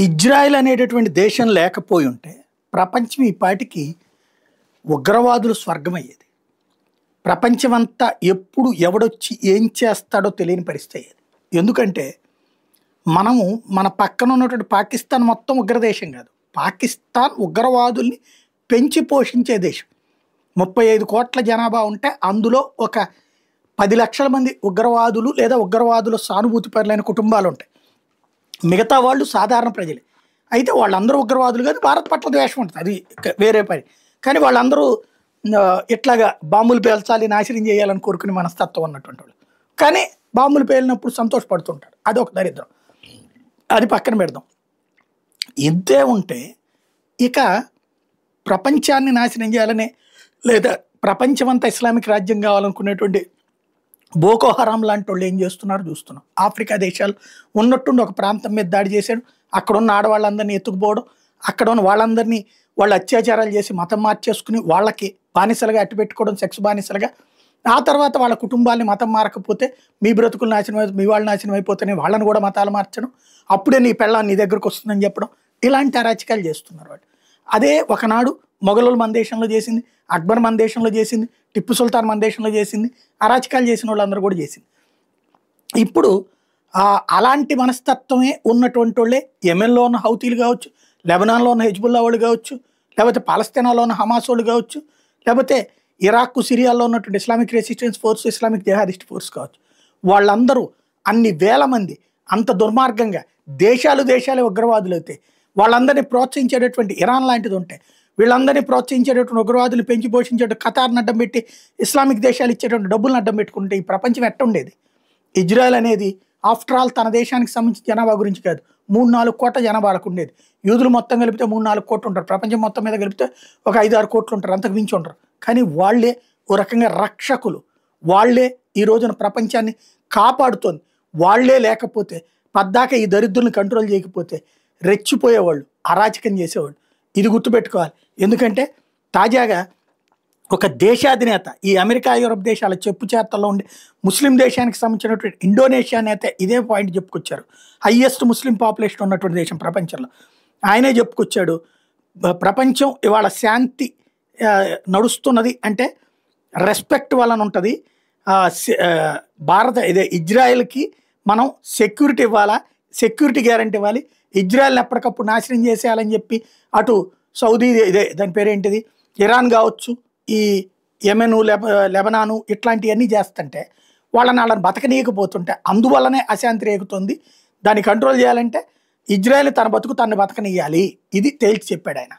Israel అనేటటువంటి దేశం లేకపోయి ఉంటే ప్రపంచం ఈ పాటికి ఉగ్రవాదులు స్వర్గమయ్యేది. ప్రపంచమంతా ఎప్పుడు ఎవడొచ్చి ఏం చేస్తాడో తెలియని పరిస్థితి అయ్యేది. ఎందుకంటే మనము మన పక్కన ఉన్నటువంటి పాకిస్తాన్ మొత్తం ఉగ్రదేశం కాదు. పాకిస్తాన్ ఉగ్రవాదుల్ని పెంచి పోషించే దేశం. 35 కోట్ల జనాభా ఉంటే అందులో ఒక 10 లక్షల మంది ఉగ్రవాదులు లేదా ఉగ్రవాదుల సానుభూతి పరులైన కుటుంబాలు ఉంటాయి. మిగతా వాళ్ళు సాధారణ ప్రజలే. అయితే వాళ్ళందరూ ఉగ్రవాదులు కాదు, భారత్ పట్ల ద్వేషం ఉంటుంది, అది వేరే పని. కానీ వాళ్ళందరూ ఇట్లాగా బాంబులు పేల్చాలి, నాశనం చేయాలని కోరుకునే మనస్తత్వం ఉన్నటువంటి వాళ్ళు. కానీ బాంబులు పేలినప్పుడు సంతోషపడుతుంటారు, అది ఒక దరిద్రం. అది పక్కన పెడదాం. ఇంతే ఉంటే ఇక ప్రపంచాన్ని నాశనం చేయాలనే లేదా ప్రపంచమంతా ఇస్లామిక్ రాజ్యం కావాలనుకునేటువంటి బోకో హరాం లాంటి వాళ్ళు ఏం చేస్తున్నారో చూస్తున్నాం. ఆఫ్రికా దేశాలు ఉన్నట్టుండి ఒక ప్రాంతం మీద దాడి చేశాడు, అక్కడ ఉన్న ఆడవాళ్ళందరినీ ఎత్తుకుపోవడం, అక్కడ ఉన్న వాళ్ళందరినీ వాళ్ళు అత్యాచారాలు చేసి మతం మార్చేసుకుని వాళ్ళకి బానిసలుగా అట్టుపెట్టుకోవడం, సెక్స్ బానిసలుగా. ఆ తర్వాత వాళ్ళ కుటుంబాన్ని మతం మారకపోతే మీ బ్రతుకులు నాశనం మీ వాళ్ళు నాశనం అయిపోతేనే వాళ్ళని కూడా మతాలు మార్చడం, అప్పుడే నీ పెళ్ళాన్ని నీ దగ్గరకు వస్తుందని చెప్పడం, ఇలాంటి అరాచకాలు చేస్తున్నారు వాళ్ళు. అదే ఒకనాడు మొఘలులు మన దేశంలో చేసింది, అక్బర్ మన దేశంలో చేసింది, టిప్పు సుల్తాన్ మన దేశంలో చేసింది, అరాచకాలు చేసిన వాళ్ళందరూ కూడా చేసింది. ఇప్పుడు అలాంటి మనస్తత్వమే ఉన్నటువంటి వాళ్ళే యెమెన్లో ఉన్న హౌతీలు కావచ్చు, లెబనాన్లో ఉన్న హెజ్బుల్లా వాళ్ళు కావచ్చు, లేకపోతే పాలస్తీనాలో ఉన్న హమాస్ వాళ్ళు కావచ్చు, లేకపోతే ఇరాక్ సిరియాలో ఉన్నటువంటి Islamic resistance force, Islamic jihadist force కావచ్చు. వాళ్ళందరూ అన్ని వేల మంది అంత దుర్మార్గంగా దేశాలే ఉగ్రవాదులు అయితే వాళ్ళందరినీ ప్రోత్సహించేటటువంటి ఇరాన్ లాంటిది ఉంటే వీళ్ళందరినీ ప్రోత్సహించేటటువంటి ఉగ్రవాదులు పెంచి పోషించేటటువంటి ఖతార్ని అడ్డం పెట్టి ఇస్లామిక్ దేశాలు ఇచ్చేటువంటి డబ్బులను అడ్డం పెట్టుకుంటే ఈ ప్రపంచం ఎట్ట ఉండేది? ఇజ్రాయెల్ అనేది ఆఫ్టర్ ఆల్ తన దేశానికి సంబంధించిన జనాభా గురించి కాదు, 3-4 కోట్ల జనాభాలకు ఉండేది. యూదులు మొత్తం కలిపితే 3-4 కోట్లు ఉంటారు, ప్రపంచం మొత్తం మీద కలిపితే ఒక 5-6 కోట్లు ఉంటారు, అంతకు మించి ఉంటారు. కానీ వాళ్ళే ఓ రకంగా రక్షకులు, వాళ్ళే ఈ రోజున ప్రపంచాన్ని కాపాడుతోంది. వాళ్ళే లేకపోతే పద్దాక ఈ దరిద్రులను కంట్రోల్ చేయకపోతే రెచ్చిపోయేవాళ్ళు, అరాచకం చేసేవాళ్ళు. ఇది గుర్తుపెట్టుకోవాలి. ఎందుకంటే తాజాగా ఒక దేశాధినేత, ఈ అమెరికా యూరప్ దేశాల చెప్పు చేతల్లో ఉండే ముస్లిం దేశానికి సంబంధించినటువంటి ఇండోనేషియా నేత ఇదే పాయింట్ చెప్పుకొచ్చారు. హయ్యెస్ట్ ముస్లిం పాపులేషన్ ఉన్నటువంటి దేశం ప్రపంచంలో. ఆయనే చెప్పుకొచ్చాడు, ప్రపంచం ఇవాళ శాంతి నడుస్తున్నది అంటే రెస్పెక్ట్ వలన ఉంటుంది. ఇజ్రాయెల్కి మనం సెక్యూరిటీ ఇవ్వాలా, సెక్యూరిటీ గ్యారంటీ ఇవ్వాలి, ఇజ్రాయెల్ని ఎప్పటికప్పుడు నాశనం చేసేయాలని చెప్పి అటు సౌదీ దాని పేరేంటిది ఇరాన్ కావచ్చు, ఈ యెమెను లెబనాను ఇట్లాంటివన్నీ చేస్తుంటే వాళ్ళని బతకనీయకపోతుంటే అందువల్లనే అశాంతి రేగుతుంది. దాన్ని కంట్రోల్ చేయాలంటే ఇజ్రాయెల్ తన బతుకు తను బతకనియాలి, ఇది తేల్చి చెప్పాడు ఆయన.